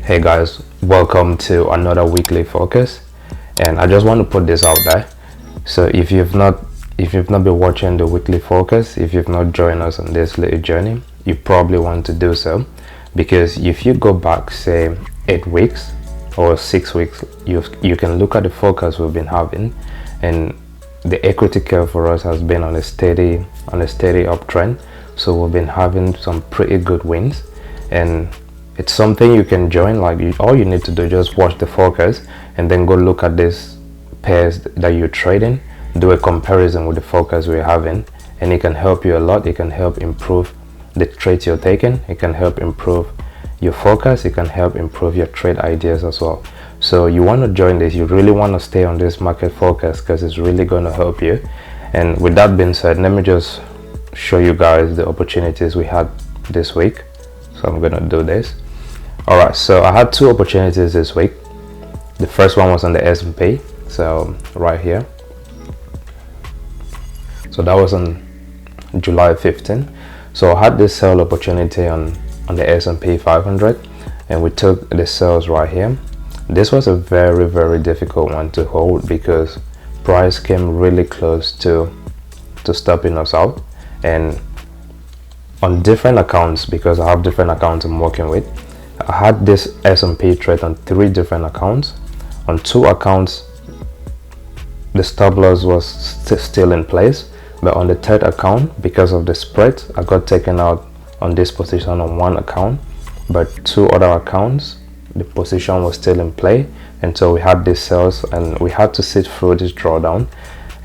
Hey guys, welcome to another weekly focus, and I just want to put this out there. So if you've not been watching the weekly focus, if you've not joined us on this little journey, you probably want to do so, because if you go back say 8 weeks or 6 weeks, you can look at the focus we've been having, and the equity curve for us has been on a steady uptrend. So we've been having some pretty good wins, and it's something you can join. All you need to do is just watch the focus and then go look at these pairs that you're trading, do a comparison with the focus we're having, and it can help you a lot. It can help improve the trades you're taking, it can help improve your focus, it can help improve your trade ideas as well. So you want to join this, you really want to stay on this market focus because it's really going to help you. And with that being said, let me just show you guys the opportunities we had this week. So I'm going to do this. Alright, so I had 2 opportunities this week. The first one was on the S&P, so right here. So that was on July 15. So I had this sell opportunity on the S&P 500, and we took the sells right here. This was a very difficult one to hold because price came really close to stopping us out. And on different accounts, because I have different accounts I'm working with, I had this S&P trade on 3 different accounts. On 2 accounts the stop loss was still in place, but on the 3rd account, because of the spread, I got taken out on this position on 1 account, but 2 other accounts the position was still in play. And so we had these sales and we had to sit through this drawdown,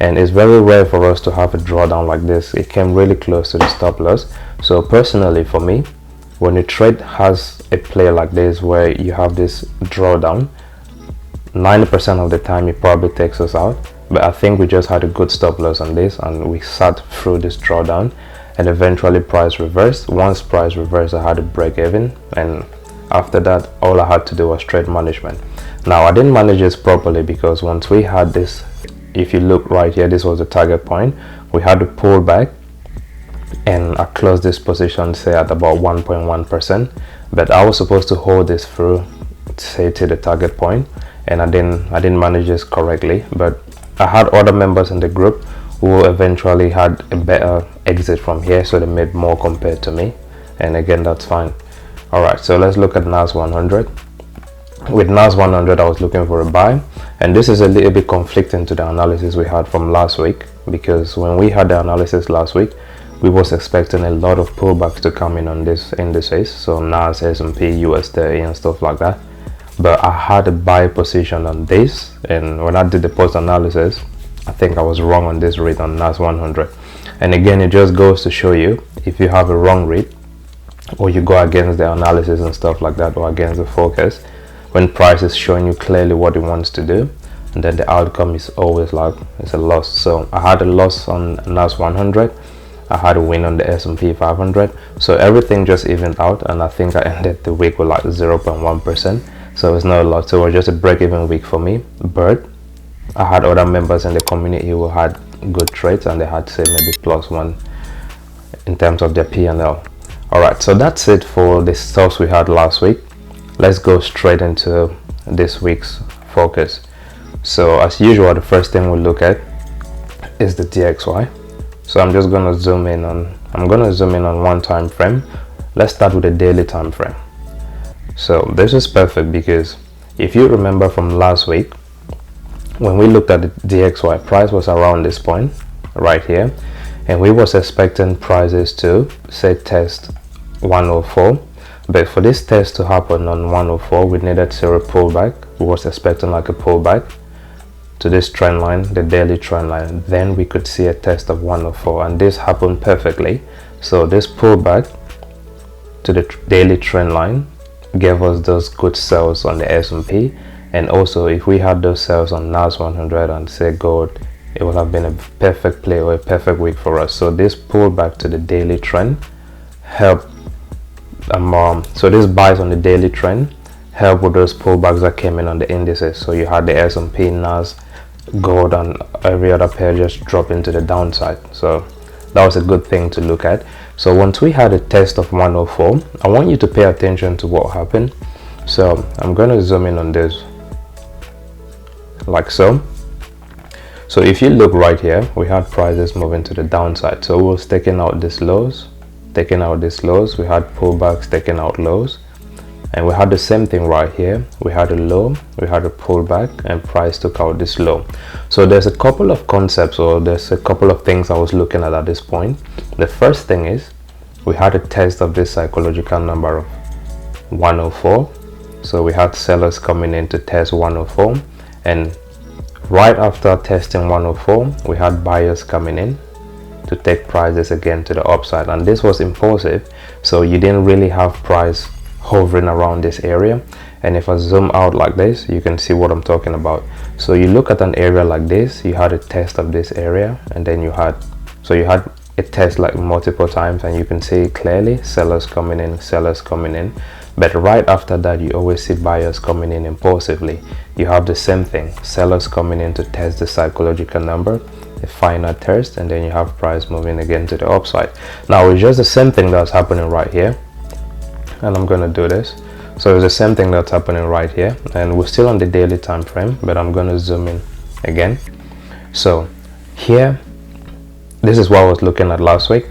and it's very rare for us to have a drawdown like this. It came really close to the stop loss. So personally for me, when a trade has a play like this where you have this drawdown, 90% of the time it probably takes us out, but I think we just had a good stop loss on this and we sat through this drawdown, and eventually price reversed. Once price reversed, I had to break even, and after that all I had to do was trade management. Now I didn't manage this properly because once we had this, if you look right here, this was the target point, we had to pull back, and I closed this position say at about 1.1%, but I was supposed to hold this through say to the target point, and I didn't manage this correctly. But I had other members in the group who eventually had a better exit from here, so they made more compared to me, and again that's fine. Alright, so let's look at NAS100. With NAS100 I was looking for a buy, and this is a little bit conflicting to the analysis we had from last week, because when we had the analysis last week we was expecting a lot of pullbacks to come in on this indices, so NAS, S&P, US30 and stuff like that. But I had a buy position on this, and when I did the post analysis, I think I was wrong on this read on NAS100. And again, it just goes to show you, if you have a wrong read or you go against the analysis and stuff like that, or against the focus, when price is showing you clearly what it wants to do, and then the outcome is always like it's a loss. So I had a loss on NAS100, I had a win on the S&P 500, so everything just evened out, and I think I ended the week with like 0.1%, so it's not a lot. So it was just a break-even week for me. But I had other members in the community who had good trades, and they had say maybe +1 in terms of their P&L. Alright, so that's it for the stuff we had last week. Let's go straight into this week's focus. So as usual, the first thing we look at is the DXY. So I'm just going to zoom in on one time frame. Let's start with the daily time frame. So this is perfect because if you remember from last week, when we looked at the DXY, price was around this point right here, and we was expecting prices to say test 104. But for this test to happen on 104, we needed zero pullback. We was expecting like a pullback to this trend line, the daily trend line. Then we could see a test of 104, and this happened perfectly. So this pullback to the daily trend line gave us those good sells on the S&P, and also if we had those sells on NAS100 and say gold, it would have been a perfect play or a perfect week for us. So this pullback to the daily trend helped. So this buys on the daily trend help with those pullbacks that came in on the indices. So you had the S&P, NAS, gold, and every other pair just drop into the downside. So that was a good thing to look at. So once we had a test of 104, I want you to pay attention to what happened. So I'm going to zoom in on this like so. So if you look right here, we had prices moving to the downside. So we was taking out these lows, we had pullbacks, taking out lows, and we had the same thing right here. We had a low, we had a pullback, and price took out this low. So there's a couple of concepts, or there's a couple of things I was looking at this point. The first thing is we had a test of this psychological number of 104. So we had sellers coming in to test 104, and right after testing 104, we had buyers coming in to take prices again to the upside, and this was impulsive, so you didn't really have price hovering around this area. And if I zoom out like this, you can see what I'm talking about. So you look at an area like this, you had a test of this area, and then you had a test like multiple times, and you can see clearly sellers coming in, but right after that you always see buyers coming in impulsively. You have the same thing, sellers coming in to test the psychological number, a final test, and then you have price moving again to the upside. Now it's just the same thing that's happening right here, and I'm going to do this. So it's the same thing that's happening right here, and we're still on the daily time frame, but I'm going to zoom in again. So here, this is what I was looking at last week.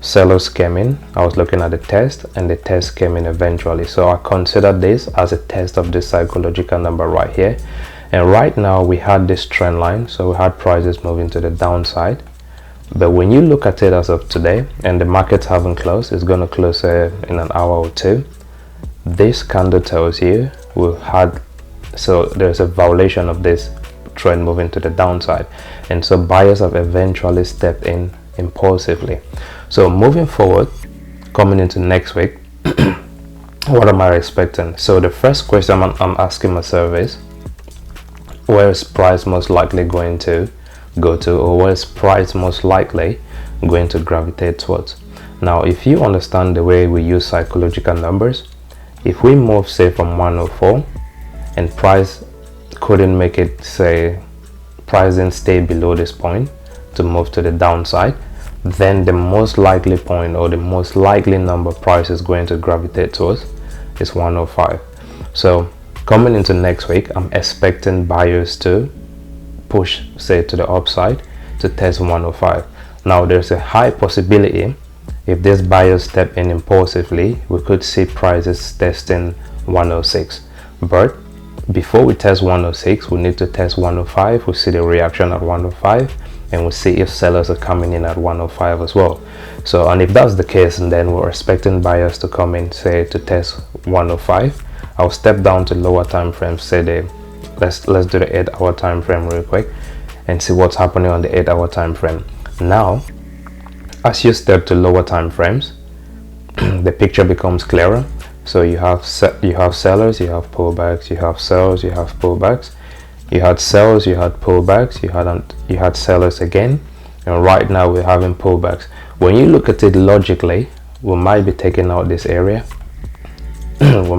Sellers came in, I was looking at the test, and the test came in eventually. So I considered this as a test of this psychological number right here. And right now we had this trend line, so we had prices moving to the downside. But when you look at it as of today, and the markets haven't closed, it's going to close in an hour or two. This candle tells you so there's a violation of this trend moving to the downside, and so buyers have eventually stepped in impulsively. So moving forward, coming into next week, what am I expecting? So the first question I'm asking myself is, where is price most likely going to go to, or where is price most likely going to gravitate towards? Now if you understand the way we use psychological numbers, if we move say from 104 and price couldn't make it, say price didn't stay below this point to move to the downside, then the most likely point, or the most likely number price is going to gravitate towards is 105. So coming into next week, I'm expecting buyers to push say to the upside to test 105. Now there's a high possibility, if these buyers step in impulsively, we could see prices testing 106. But before we test 106, we need to test 105. We see the reaction at 105, and we'll see if sellers are coming in at 105 as well. So, and if that's the case, and then we're expecting buyers to come in, say to test 105, I'll step down to lower time frames, say let's do the 8-hour time frame real quick and see what's happening on the 8-hour time frame. Now as you step to lower time frames, the picture becomes clearer. So you have sellers, you have pullbacks, you have sells, you have pullbacks, you had sells, you had pullbacks, you had sellers again, and right now we're having pullbacks. When you look at it logically, we might be taking out this area. And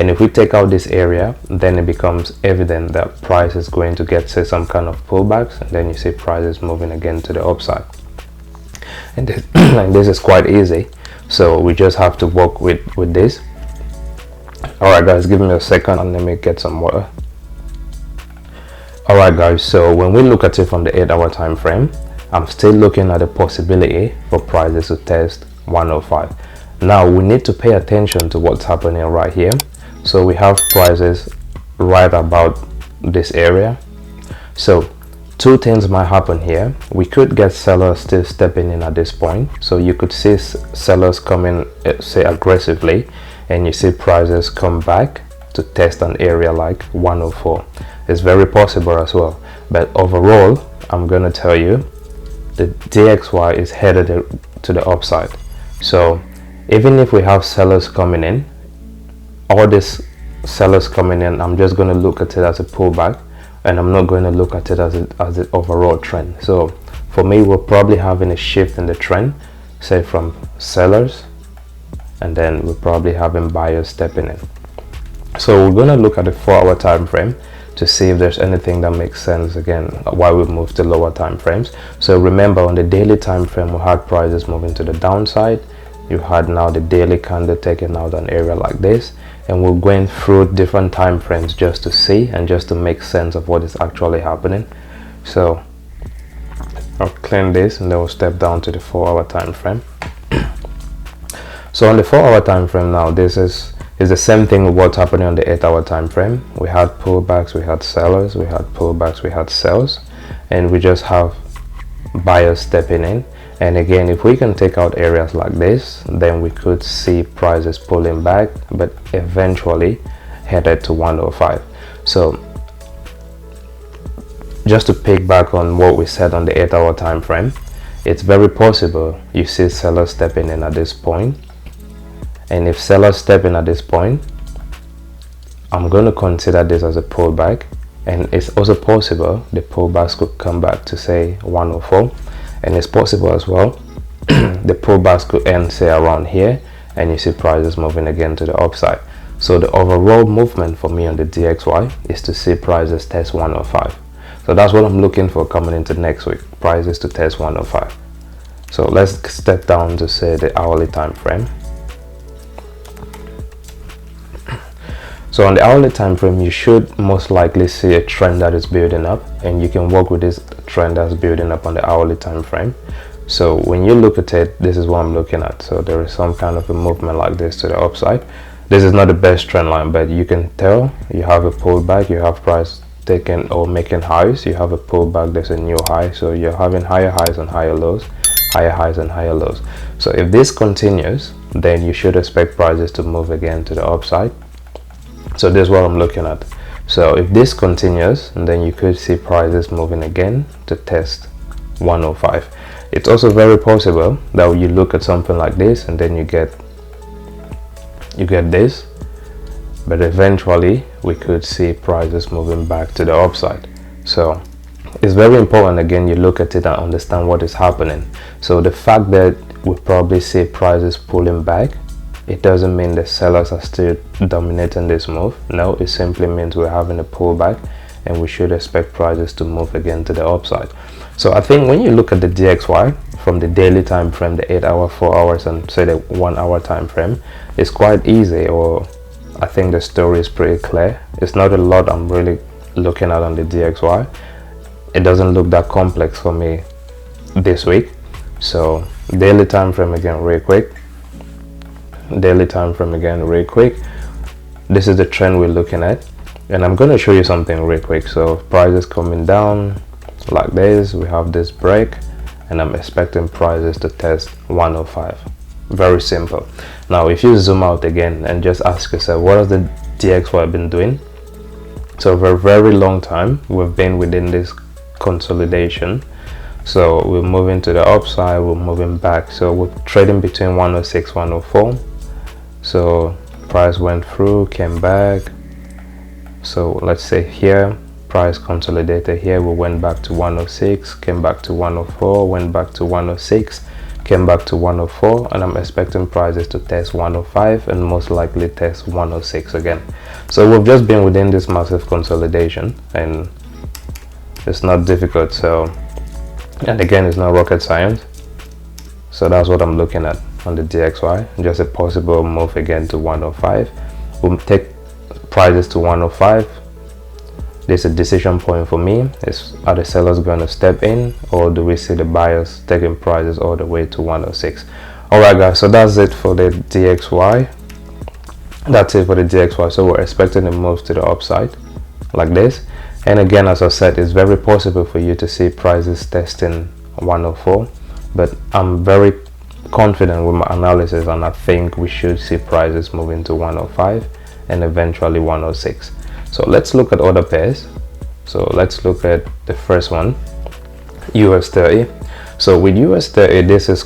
if we take out this area, then it becomes evident that price is going to get, say, some kind of pullbacks, and then you see prices moving again to the upside. And this is quite easy, so we just have to work with this. Alright guys, give me a second and let me get some water. Alright guys, so when we look at it from the 8-hour time frame, I'm still looking at the possibility for prices to test 105. Now we need to pay attention to what's happening right here. So we have prices right about this area. So two things might happen here. We could get sellers still stepping in at this point, so you could see sellers coming, say, aggressively, and you see prices come back to test an area like 104. It's very possible as well, but overall I'm going to tell you the DXY is headed to the upside. So even if we have sellers coming in, all these sellers coming in, I'm just going to look at it as a pullback, and I'm not going to look at it as an overall trend. So for me, we're probably having a shift in the trend, say from sellers, and then we're probably having buyers stepping in. So we're going to look at the 4-hour time frame to see if there's anything that makes sense again why we move to lower time frames. So remember, on the daily time frame, we had prices moving to the downside, You had now the daily candle taking out an area like this, and we're going through different time frames just to see and just to make sense of what is actually happening. So I'll clean this and then we'll step down to the 4-hour time frame. So on the 4-hour time frame now, this is the same thing with what's happening on the 8-hour time frame. We had pullbacks, we had sellers, we had pullbacks, we had sells, and we just have buyers stepping in. And again, if we can take out areas like this, then we could see prices pulling back, but eventually headed to 105. So just to pick back on what we said on the 8-hour time frame, it's very possible you see sellers stepping in at this point. And if sellers step in at this point, I'm going to consider this as a pullback. And it's also possible the pullbacks could come back to say 104. And it's possible as well the pullbacks could end say around here, and you see prices moving again to the upside. So the overall movement for me on the DXY is to see prices test 105. So that's what I'm looking for coming into next week, prices to test 105. So let's step down to say the hourly time frame. So on the hourly time frame, you should most likely see a trend that is building up, and you can work with this trend that's building up on the hourly time frame. So when you look at it, this is what I'm looking at. So there is some kind of a movement like this to the upside. This is not the best trend line, but you can tell you have a pullback, you have price taking or making highs, you have a pullback, there's a new high. So you're having higher highs and higher lows, higher highs and higher lows. So if this continues, then you should expect prices to move again to the upside. So this is what I'm looking at. So if this continues, then you could see prices moving again to test 105. It's also very possible that you look at something like this and then you get this, but eventually we could see prices moving back to the upside. So it's very important, again, you look at it and understand what is happening. So the fact that we probably see prices pulling back, it doesn't mean the sellers are still dominating this move. No, it simply means we're having a pullback and we should expect prices to move again to the upside. So I think when you look at the DXY from the daily time frame, the 8-hour, 4 hours, and say the 1-hour time frame, it's quite easy, or I think the story is pretty clear. It's not a lot I'm really looking at on the DXY. It doesn't look that complex for me this week. So daily time frame again real quick. Daily time frame again real quick. This is the trend we're looking at, and I'm going to show you something real quick. So prices coming down like this, we have this break, and I'm expecting prices to test 105. Very simple. Now if you zoom out again and just ask yourself, what has the DXY been doing? So for a very long time we've been within this consolidation. So we're moving to the upside, we're moving back, so we're trading between 106, 104. So price went through, came back. So let's say here price consolidated here, we went back to 106, came back to 104, went back to 106, came back to 104, and I'm expecting prices to test 105 and most likely test 106 again. So we've just been within this massive consolidation, and it's not difficult. So, and again, it's not rocket science. So that's what I'm looking at on the DXY, just a possible move again to 105. We'll take prices to 105. There's a decision point for me. Are the sellers going to step in, or do we see the buyers taking prices all the way to 106? Alright guys, so that's it for the DXY. That's it for the DXY. So we're expecting a move to the upside like this, and again, as I said, it's very possible for you to see prices testing 104, but I'm very confident with my analysis, and I think we should see prices moving to 105 and eventually 106. So let's look at other pairs. So let's look at the first one, US30. So with US30, this is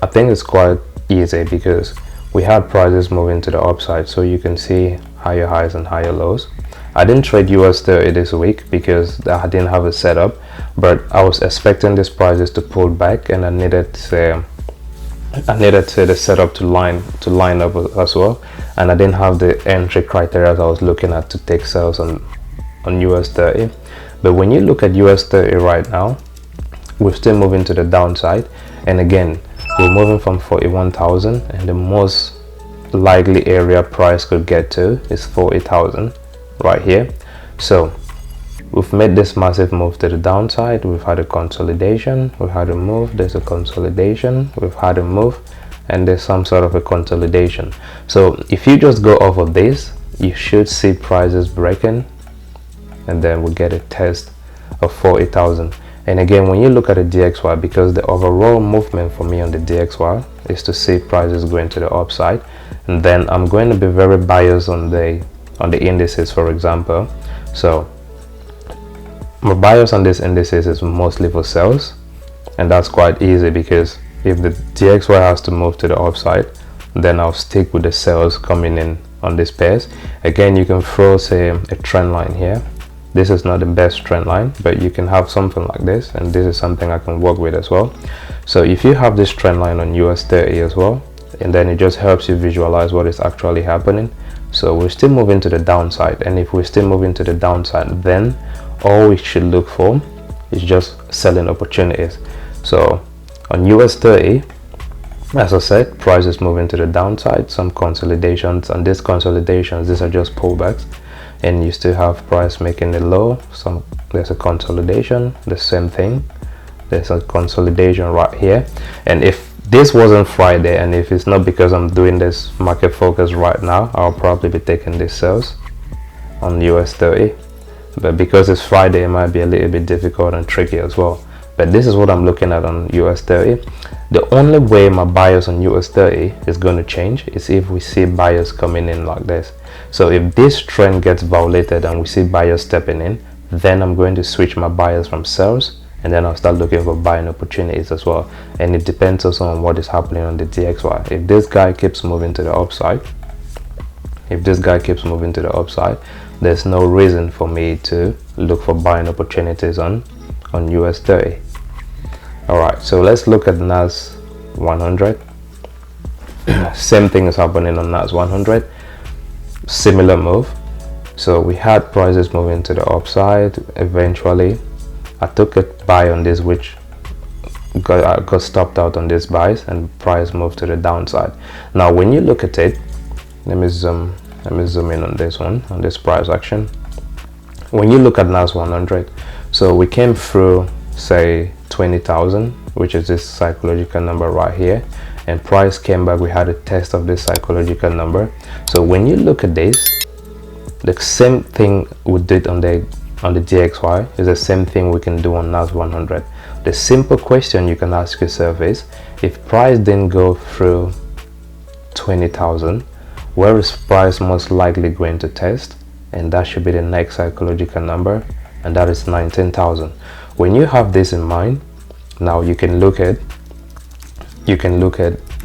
I think it's quite easy because we had prices moving to the upside, so you can see higher highs and higher lows. I didn't trade US30 this week because I didn't have a setup, but I was expecting these prices to pull back, and I needed the setup to line up as well, and I didn't have the entry criteria I was looking at to take sales on US30. But when you look at US30 right now, we're still moving to the downside, and again, we're moving from 41,000, and the most likely area price could get to is 40,000 right here. So we've made this massive move to the downside. We've had a consolidation, we've had a move, there's a consolidation, we've had a move, and there's some sort of a consolidation. So if you just go off of this, you should see prices breaking, and then we'll get a test of 40,000. And again, when you look at the DXY, because the overall movement for me on the DXY is to see prices going to the upside, and then I'm going to be very biased on the indices, for example. So my bias on these indices is mostly for sales, and that's quite easy, because if the DXY has to move to the upside, then I'll stick with the sales coming in on this pairs. Again, you can throw, say, a trend line here. This is not the best trend line, but you can have something like this, and this is something I can work with as well. So if you have this trend line on US30 as well, and then it just helps you visualize what is actually happening. So we're still moving to the downside, and if we're still moving to the downside, then all we should look for is just selling opportunities. So on US30, as I said, price is moving to the downside, some consolidations, and these consolidations, these are just pullbacks, and you still have price making the low. There's a consolidation, the same thing, there's a consolidation right here. And if this wasn't Friday, and if it's not because I'm doing this market focus right now, I'll probably be taking these sales on US30, but because it's Friday, it might be a little bit difficult and tricky as well. But this is what I'm looking at on US30. The only way my bias on US30 is going to change is if we see buyers coming in like this. So if this trend gets violated and we see buyers stepping in, then I'm going to switch my buyers from sales, and then I'll start looking for buying opportunities as well. And it depends also on what is happening on the DXY. If this guy keeps moving to the upside, there's no reason for me to look for buying opportunities on US30. Alright, so let's look at NAS100. Same thing is happening on NAS100. Similar move. So we had prices moving to the upside. Eventually I took a buy on this, which got stopped out on this buys, and price moved to the downside. Now when you look at it, let me zoom in on this one, on this price action. When you look at NAS100, so we came through, say, 20,000, which is this psychological number right here, and price came back. We had a test of this psychological number. So when you look at this, the same thing we did on the DXY is the same thing we can do on NAS100. The simple question you can ask yourself is, if price didn't go through 20,000, where is price most likely going to test? And that should be the next psychological number, and that is 19,000. When you have this in mind, now you can look at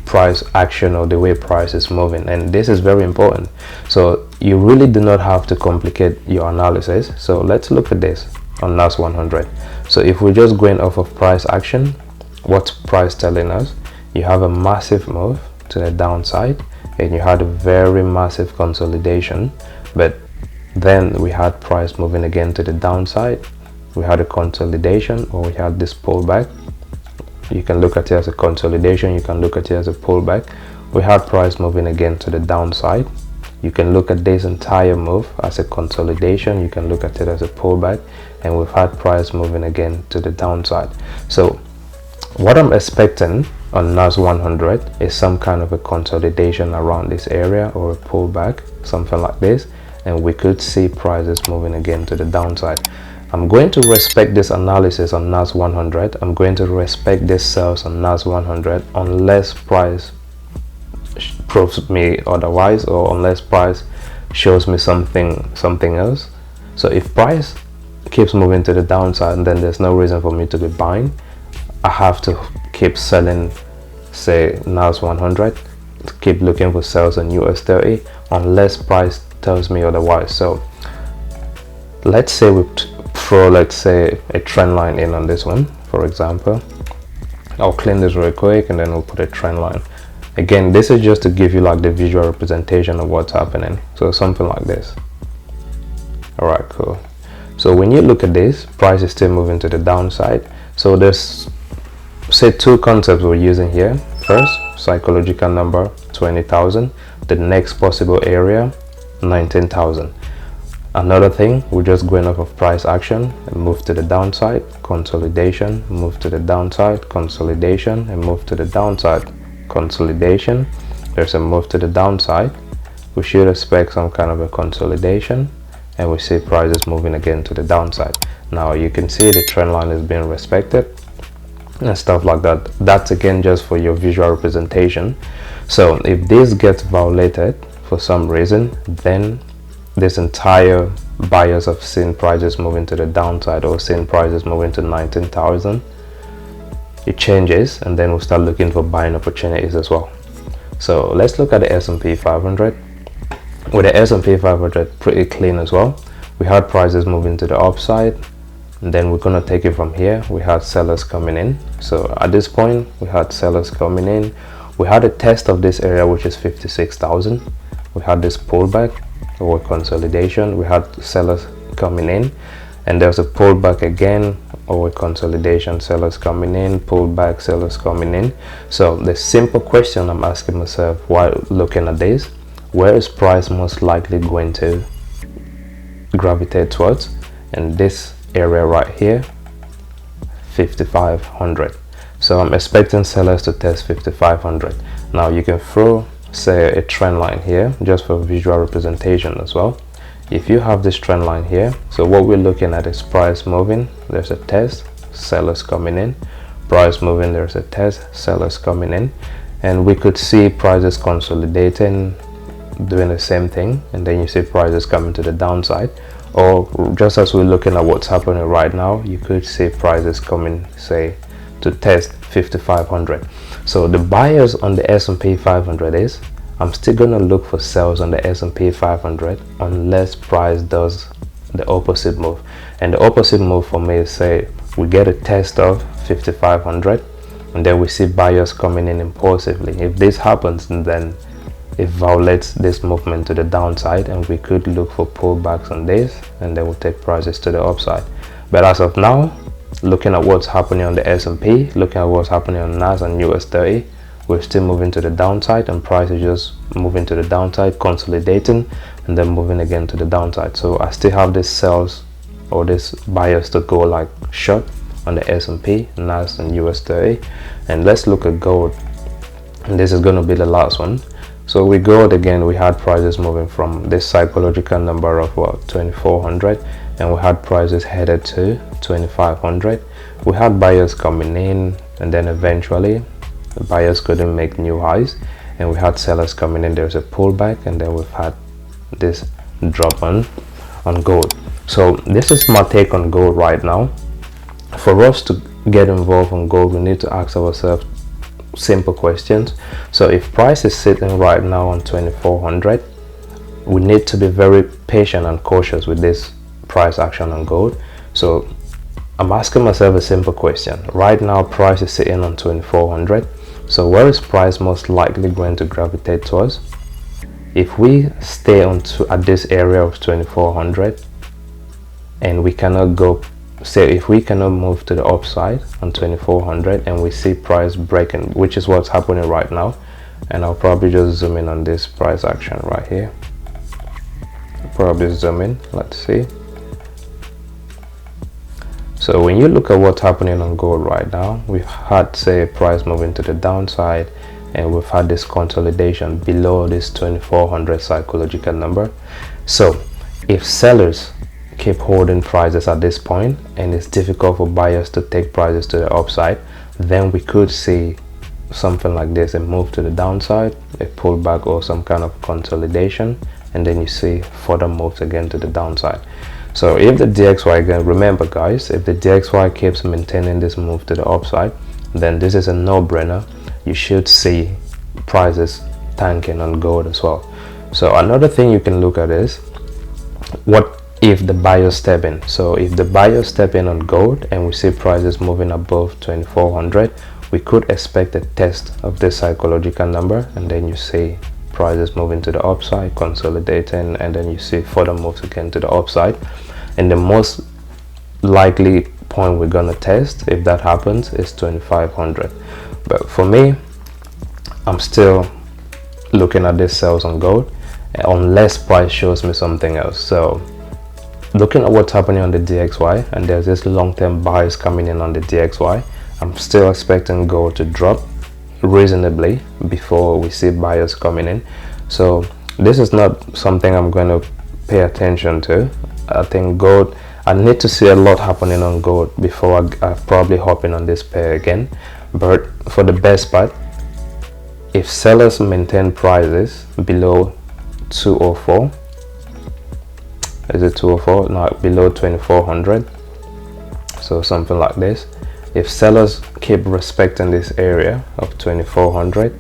price action, or the way price is moving, and this is very important. So you really do not have to complicate your analysis. So let's look at this on NAS100. So if we're just going off of price action, what's price telling us? You have a massive move to the downside, and you had a very massive consolidation, but then we had price moving again to the downside. We had a consolidation, or we had this pullback. You can look at it as a consolidation, you can look at it as a pullback. We had price moving again to the downside. You can look at this entire move as a consolidation, you can look at it as a pullback, and we've had price moving again to the downside. So what I'm expecting on NAS100 is some kind of a consolidation around this area, or a pullback, something like this, and we could see prices moving again to the downside. I'm going to respect this analysis on NAS100. I'm going to respect this sales on NAS100 unless price proves me otherwise, or unless price shows me something else. So if price keeps moving to the downside, then there's no reason for me to be buying. I have to keep selling, say, NAS100, keep looking for sales on US30 unless price tells me otherwise. So let's say we throw, let's say, a trend line in on this one, for example. I'll clean this real quick, and then we'll put a trend line. Again, this is just to give you like the visual representation of what's happening. So something like this. All right, cool. So when you look at this, price is still moving to the downside. So there's, say, two concepts we're using here. first psychological number 20,000, the next possible area 19,000. Another thing, we're just going off of price action and move to the downside, consolidation, move to the downside, consolidation, and move to the downside, consolidation. There's a move to the downside. We should expect some kind of a consolidation, and we see prices moving again to the downside. Now you can see the trend line is being respected and stuff like that. That's again just for your visual representation. So if this gets violated for some reason, then this entire buyers have seen prices moving to the downside or seen prices moving to 19,000. It changes, and then we'll start looking for buying opportunities as well. So let's look at the S&P 500. With the S&P 500 pretty clean as well, we had prices moving to the upside, and then we're gonna take it from here. We had sellers coming in. So at this point, we had sellers coming in. We had a test of this area, which is 56,000. We had this pullback or consolidation. We had sellers coming in, and there's a pullback again or consolidation, sellers coming in, pullback, sellers coming in. So the simple question I'm asking myself while looking at this, where is price most likely going to gravitate towards? And this area right here, 5,500. So I'm expecting sellers to test 5,500. Now you can throw say a trend line here just for visual representation as well. If you have this trend line here, so what we're looking at is price moving, there's a test, sellers coming in, price moving, there's a test, sellers coming in, and we could see prices consolidating, doing the same thing, and then you see prices coming to the downside. Or just as we're looking at what's happening right now, you could see prices coming, say, to test 5,500. So the buyers on the S&P 500 is, I'm still going to look for sales on the S&P 500 unless price does the opposite move. And the opposite move for me is, say, we get a test of 5,500 and then we see buyers coming in impulsively. If this happens, then it violates this movement to the downside, and we could look for pullbacks on this, and then we'll take prices to the upside. But as of now, looking at what's happening on the S&P, looking at what's happening on NAS and US30, we're still moving to the downside, and price is just moving to the downside, consolidating, and then moving again to the downside. So I still have this sales or this buyers to go like short on the S&P, NAS and US30. And let's look at gold, and this is going to be the last one. So with gold again, we had prices moving from this psychological number of what, 2,400, and we had prices headed to 2,500. We had buyers coming in, and then eventually the buyers couldn't make new highs, and we had sellers coming in. There's a pullback, and then we've had this drop on gold. So this is my take on gold right now. For us to get involved in gold, we need to ask ourselves simple questions. So if price is sitting right now on 2,400, we need to be very patient and cautious with this price action on gold. So I'm asking myself a simple question. Right now price is sitting on 2,400, so where is price most likely going to gravitate towards? If we stay on at this area of 2,400 and we cannot go, say if we cannot move to the upside on 2,400 and we see price breaking, which is what's happening right now, and I'll probably just zoom in on this price action right here. Probably zoom in, let's see. So when you look at what's happening on gold right now, we've had, say, price moving to the downside, and we've had this consolidation below this 2,400 psychological number. So if sellers keep holding prices at this point and it's difficult for buyers to take prices to the upside, then we could see something like this, a move to the downside, a pullback or some kind of consolidation, and then you see further moves again to the downside. So if the DXY, again, remember guys, if the DXY keeps maintaining this move to the upside, then this is a no-brainer. You should see prices tanking on gold as well. So another thing you can look at is, what if the buyers step in? So if the buyers step in on gold and we see prices moving above 2,400, we could expect a test of this psychological number, and then you see prices moving to the upside, consolidating, and then you see further moves again to the upside. And the most likely point we're gonna test if that happens is 2,500. But for me, I'm still looking at this sales on gold unless price shows me something else. So looking at what's happening on the DXY, and there's this long-term bias coming in on the DXY, I'm still expecting gold to drop reasonably before we see buyers coming in. So this is not something I'm going to pay attention to. I think gold, I need to see a lot happening on gold before I probably hop in on this pair again. But for the best part, if sellers maintain prices below 204, is it 204? No, below 2400, so something like this. If sellers keep respecting this area of 2400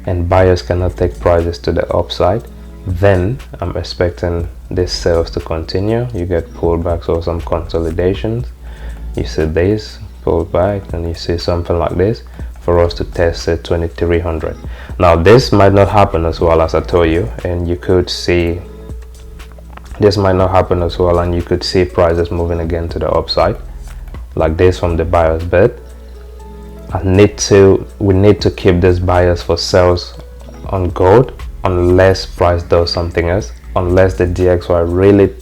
and buyers cannot take prices to the upside, then I'm expecting this sales to continue. You get pullbacks or some consolidations. You see this pull back and you see something like this for us to test at 2300. Now this might not happen as well, as I told you, and you could see this might not happen as well, and you could see prices moving again to the upside like this from the buyer's bid. We need to keep this bias for sales on gold unless price does something else, unless the DXY really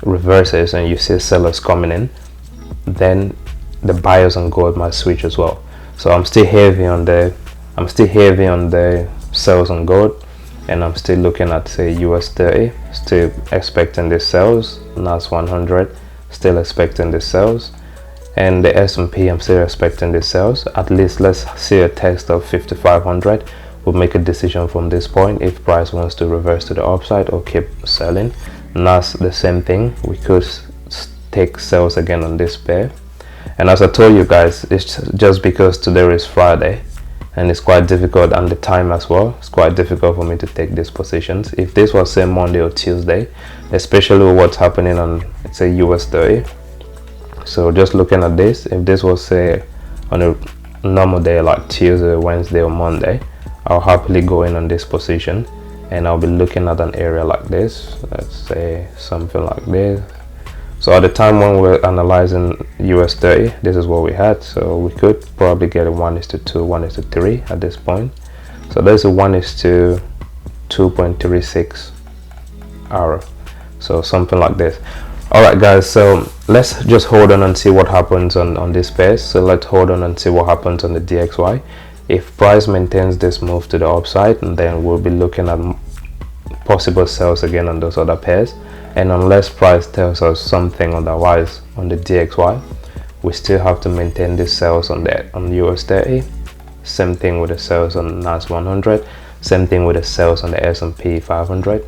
reverses and you see sellers coming in, then the buyers on gold might switch as well. So I'm still heavy on the sales on gold, and I'm still looking at, say, US30, still expecting the sales. NAS100, still expecting the sales, and the S&P, I'm still expecting the sales. At least let's see a test of 5500. We'll make a decision from this point if price wants to reverse to the upside or keep selling. NAS, the same thing. We could take sales again on this pair. And as I told you guys, it's just because today is Friday and it's quite difficult, and the time as well, it's quite difficult for me to take these positions. If this was, say, Monday or Tuesday, especially with what's happening on, say, US30. So just looking at this, if this was, say, on a normal day like Tuesday, Wednesday or Monday, I'll happily go in on this position and I'll be looking at an area like this. Let's say something like this. So at the time when we're analyzing US30, this is what we had. So we could probably get a 1:2, 1:3 at this point. So there's a 1:2.36 arrow. So something like this. Alright guys, so let's just hold on and see what happens on this pair. So let's hold on and see what happens on the DXY. If price maintains this move to the upside, then we'll be looking at possible sales again on those other pairs. And unless price tells us something otherwise on the DXY, we still have to maintain this sales on US30. Same thing with the sales on NAS100. Same thing with the sales on the S&P500.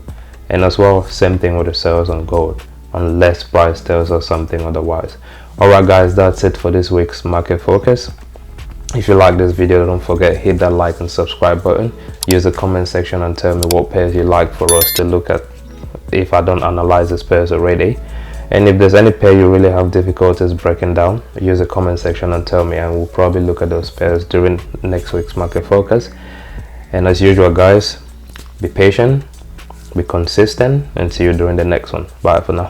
And as well, same thing with the sales on gold, unless price tells us something otherwise. Alright guys, that's it for this week's market focus. If you like this video, don't forget, hit that like and subscribe button. Use the comment section and tell me what pairs you like for us to look at if I don't analyze these pairs already. And if there's any pair you really have difficulties breaking down, use the comment section and tell me, and we'll probably look at those pairs during next week's market focus. And as usual guys, be patient, be consistent, and see you during the next one. Bye for now.